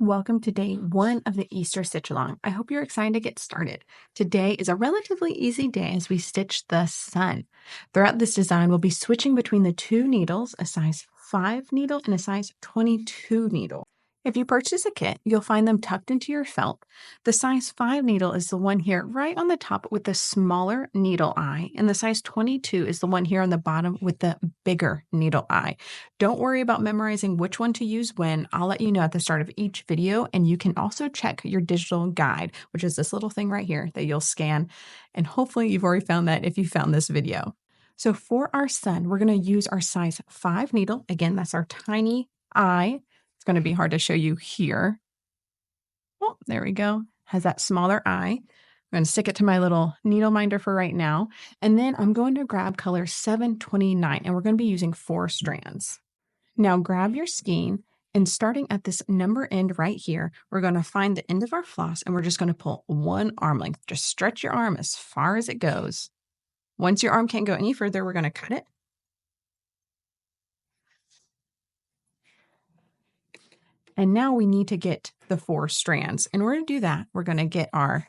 Welcome to day one of the Easter stitch along. I hope you're excited to get started. Today is a relatively easy day as we stitch the sun. Throughout this design, we'll be switching between the two needles, a size 5 needle and a size 22 needle. If you purchase a kit, you'll find them tucked into your felt. The size 5 needle is the one here right on the top with the smaller needle eye, and the size 22 is the one here on the bottom with the bigger needle eye. Don't worry about memorizing which one to use when. I'll let you know at the start of each video, and you can also check your digital guide, which is this little thing right here that you'll scan, and hopefully you've already found that if you found this video. So for our sun, we're going to use our size 5 needle. Again, that's our tiny eye. It's going to be hard to show you here. Oh, there we go. Has that smaller eye. I'm going to stick it to my little needle minder for right now. And then I'm going to grab color 729, and we're going to be using 4 strands. Now grab your skein, and starting at this number end right here, we're going to find the end of our floss, and we're just going to pull 1 arm length. Just stretch your arm as far as it goes. Once your arm can't go any further, we're going to cut it. And now we need to get the 4 strands. In order to do that, we're going to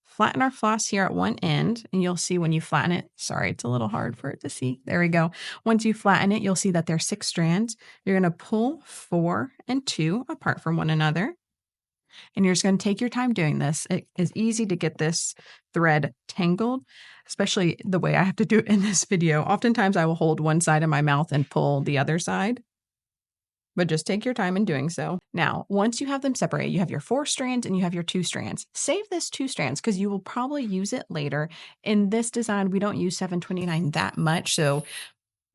flatten our floss here at one end, and you'll see when you flatten it, sorry, it's a little hard for it to see. There we go. Once you flatten it, you'll see that there's 6 strands. You're going to pull 4 and 2 apart from one another. And you're just going to take your time doing this. It is easy to get this thread tangled, especially the way I have to do it in this video. Oftentimes I will hold one side of my mouth and pull the other side. But just take your time in doing so. Now, once you have them separated, you have your 4 strands and you have your 2 strands. Save this 2 strands because you will probably use it later. In this design, we don't use 729 that much, so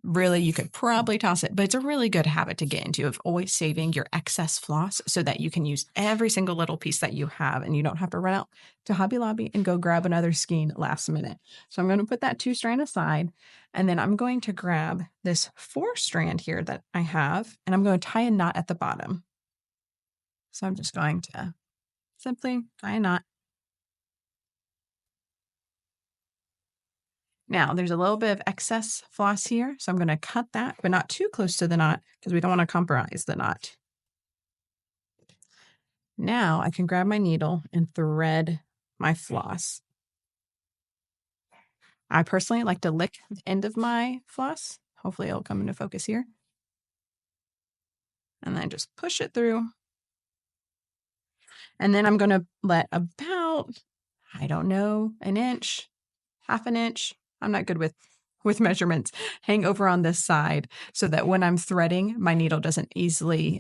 really you could probably toss it, but it's a really good habit to get into of always saving your excess floss so that you can use every single little piece that you have and you don't have to run out to Hobby Lobby and go grab another skein last minute. So I'm going to put that 2 strand aside, and then I'm going to grab this 4 strand here that I have, and I'm going to tie a knot at the bottom. So I'm just going to simply tie a knot. Now, there's a little bit of excess floss here, so I'm going to cut that, but not too close to the knot because we don't want to compromise the knot. Now, I can grab my needle and thread my floss. I personally like to lick the end of my floss. Hopefully, it'll come into focus here. And then just push it through. And then I'm going to let about, I don't know, an inch, half an inch. I'm not good with measurements, hang over on this side so that when I'm threading, my needle doesn't easily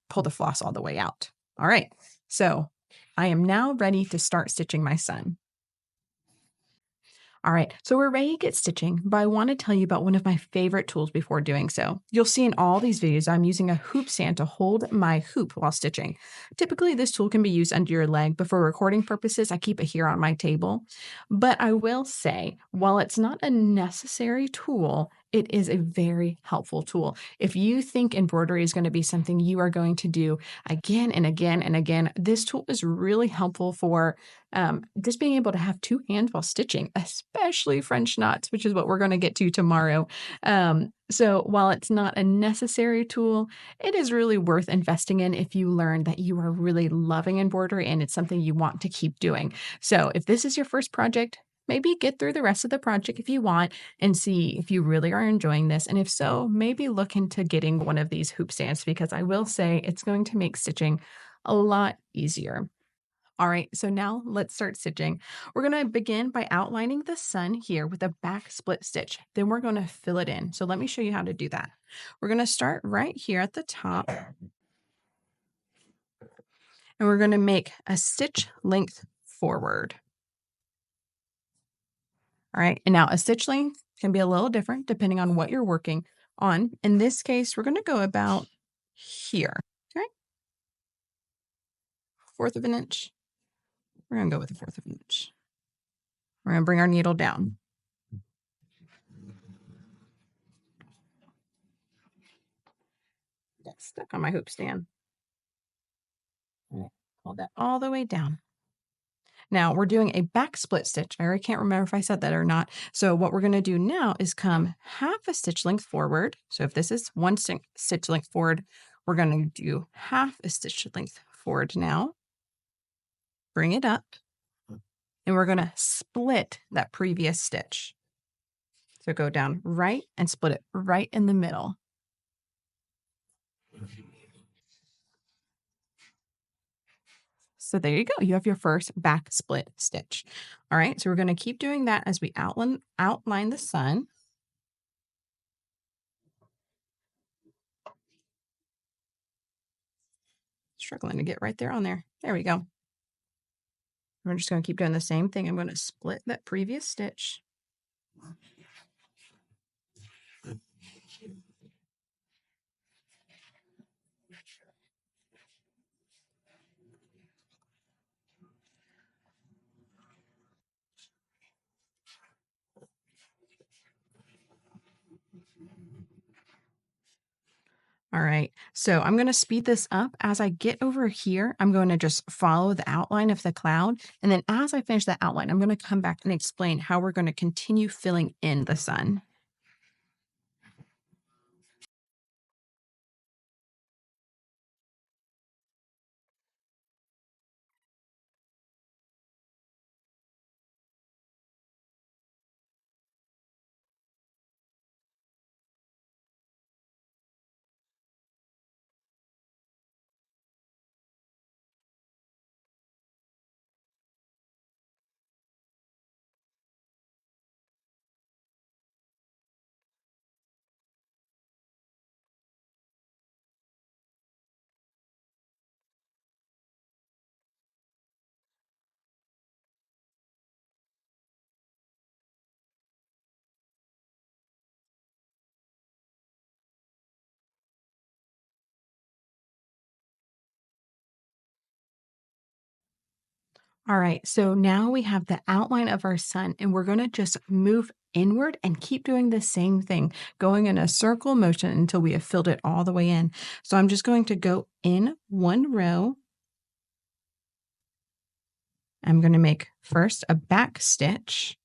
pull the floss all the way out. All right, so I am now ready to start stitching my sun. All right, so we're ready to get stitching, but I want to tell you about one of my favorite tools before doing so. You'll see in all these videos, I'm using a hoop stand to hold my hoop while stitching. Typically, this tool can be used under your leg, but for recording purposes, I keep it here on my table. But I will say, while it's not a necessary tool, it is a very helpful tool. If you think embroidery is going to be something you are going to do again and again and again, this tool is really helpful for just being able to have 2 hands while stitching, especially French knots, which is what we're going to get to tomorrow. So while it's not a necessary tool, it is really worth investing in if you learn that you are really loving embroidery and it's something you want to keep doing. So if this is your first project, maybe get through the rest of the project if you want and see if you really are enjoying this. And if so, maybe look into getting one of these hoop stands because I will say it's going to make stitching a lot easier. All right, so now let's start stitching. We're going to begin by outlining the sun here with a back split stitch. Then we're going to fill it in. So let me show you how to do that. We're going to start right here at the top. And we're going to make a stitch length forward. All right, and now a stitch length can be a little different depending on what you're working on. In this case, we're going to go about here, okay? 1/4 of an inch. We're going to go with 1/4 of an inch. We're going to bring our needle down. That's stuck on my hoop stand. Hold that all the way down. Now we're doing a back split stitch. I already can't remember if I said that or not. So what we're going to do now is come half a stitch length forward. So if this is 1 stitch length forward, we're going to do half a stitch length forward now. Bring it up. And we're going to split that previous stitch. So go down right and split it right in the middle. So there you go. You have your first back split stitch. All right. So we're going to keep doing that as we outline the sun. Struggling to get right there on there. There we go. We're just going to keep doing the same thing. I'm going to split that previous stitch. All right, so I'm going to speed this up. As I get over here, I'm going to just follow the outline of the cloud. And then as I finish that outline, I'm going to come back and explain how we're going to continue filling in the sun. All right, so now we have the outline of our sun, and we're going to just move inward and keep doing the same thing, going in a circle motion until we have filled it all the way in. So I'm just going to go in one row. I'm going to make first a back stitch.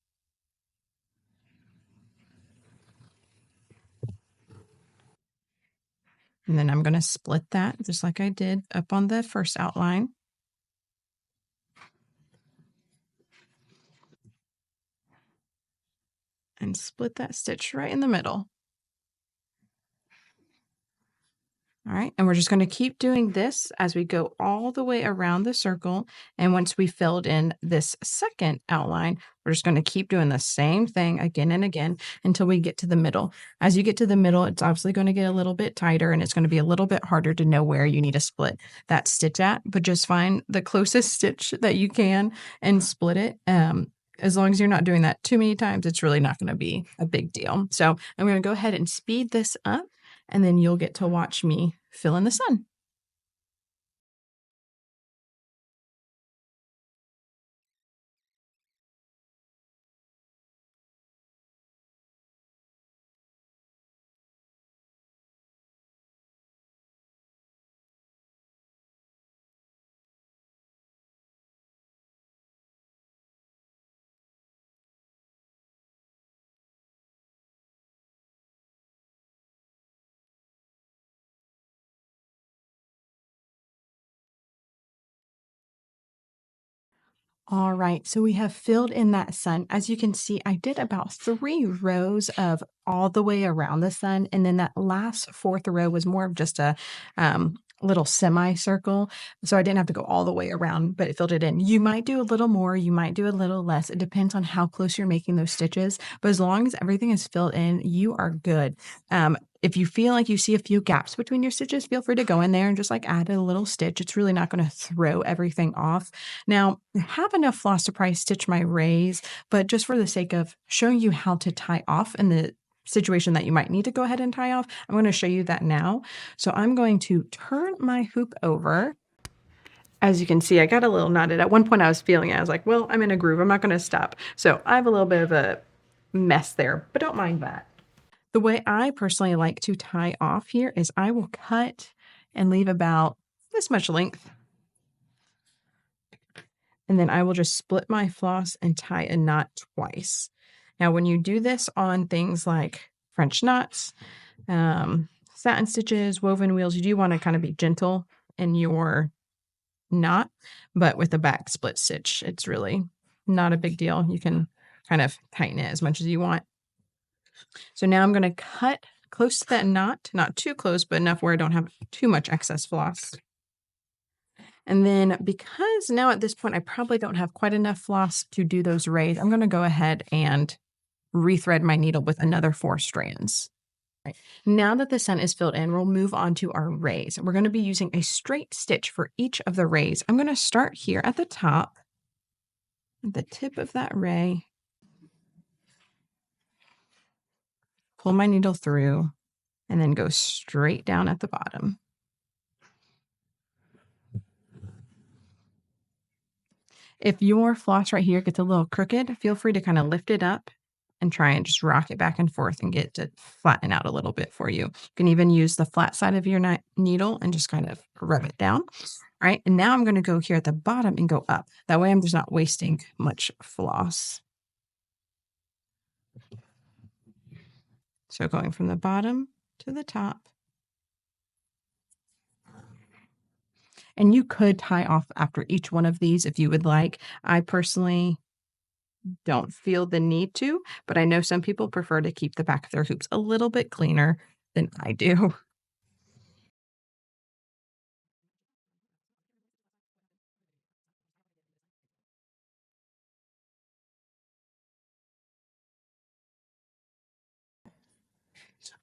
And then I'm going to split that just like I did up on the first outline. And split that stitch right in the middle. All right, and we're just going to keep doing this as we go all the way around the circle. And once we filled in this second outline, we're just going to keep doing the same thing again and again until we get to the middle. As you get to the middle, it's obviously going to get a little bit tighter and it's going to be a little bit harder to know where you need to split that stitch at, but just find the closest stitch that you can and split it. As long as you're not doing that too many times, it's really not going to be a big deal. So I'm going to go ahead and speed this up, and then you'll get to watch me fill in the sun. All right, so we have filled in that sun. As you can see, I did about 3 rows of all the way around the sun, and then that last 4th row was more of just a little semicircle. So I didn't have to go all the way around, but it filled it in. You might do a little more, you might do a little less. It depends on how close you're making those stitches, but as long as everything is filled in, you are good. If you feel like you see a few gaps between your stitches, feel free to go in there and just like add a little stitch. It's really not going to throw everything off. Now, I have enough floss to probably stitch my rays, but just for the sake of showing you how to tie off in the situation that you might need to go ahead and tie off, I'm going to show you that now. So I'm going to turn my hoop over. As you can see, I got a little knotted. At one point I was feeling it. I was like, well, I'm in a groove. I'm not going to stop. So I have a little bit of a mess there, but don't mind that. The way I personally like to tie off here is I will cut and leave about this much length. And then I will just split my floss and tie a knot twice. Now, when you do this on things like French knots, satin stitches, woven wheels, you do want to kind of be gentle in your knot, but with a back split stitch, it's really not a big deal. You can kind of tighten it as much as you want. So now I'm going to cut close to that knot, not too close, but enough where I don't have too much excess floss. And then because now at this point, I probably don't have quite enough floss to do those rays, I'm going to go ahead and rethread my needle with another 4 strands. Right. Now that the sun is filled in, we'll move on to our rays. We're going to be using a straight stitch for each of the rays. I'm going to start here at the top, at the tip of that ray, pull my needle through, and then go straight down at the bottom. If your floss right here gets a little crooked, feel free to kind of lift it up and try and just rock it back and forth and get to flatten out a little bit for you. You can even use the flat side of your needle and just kind of rub it down. All right, and now I'm going to go here at the bottom and go up. That way I'm just not wasting much floss. So going from the bottom to the top. And you could tie off after each one of these if you would like. I personally don't feel the need to, but I know some people prefer to keep the back of their hoops a little bit cleaner than I do.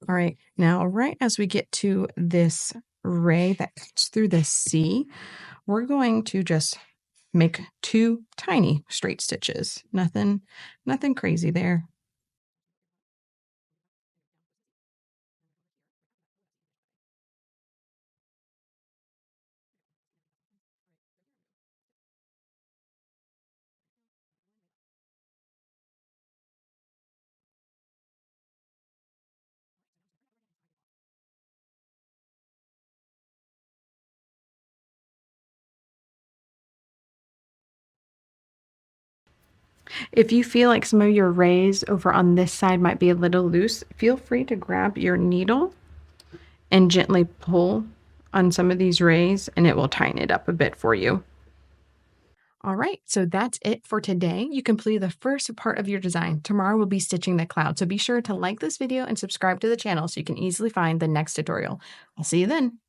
All right, now right as we get to this ray that cuts through the C, we're going to just make 2 tiny straight stitches. Nothing crazy there. If you feel like some of your rays over on this side might be a little loose, feel free to grab your needle and gently pull on some of these rays and it will tighten it up a bit for you. All right, so that's it for today. You completed the first part of your design. Tomorrow we'll be stitching the cloud. So be sure to like this video and subscribe to the channel so you can easily find the next tutorial. I'll see you then.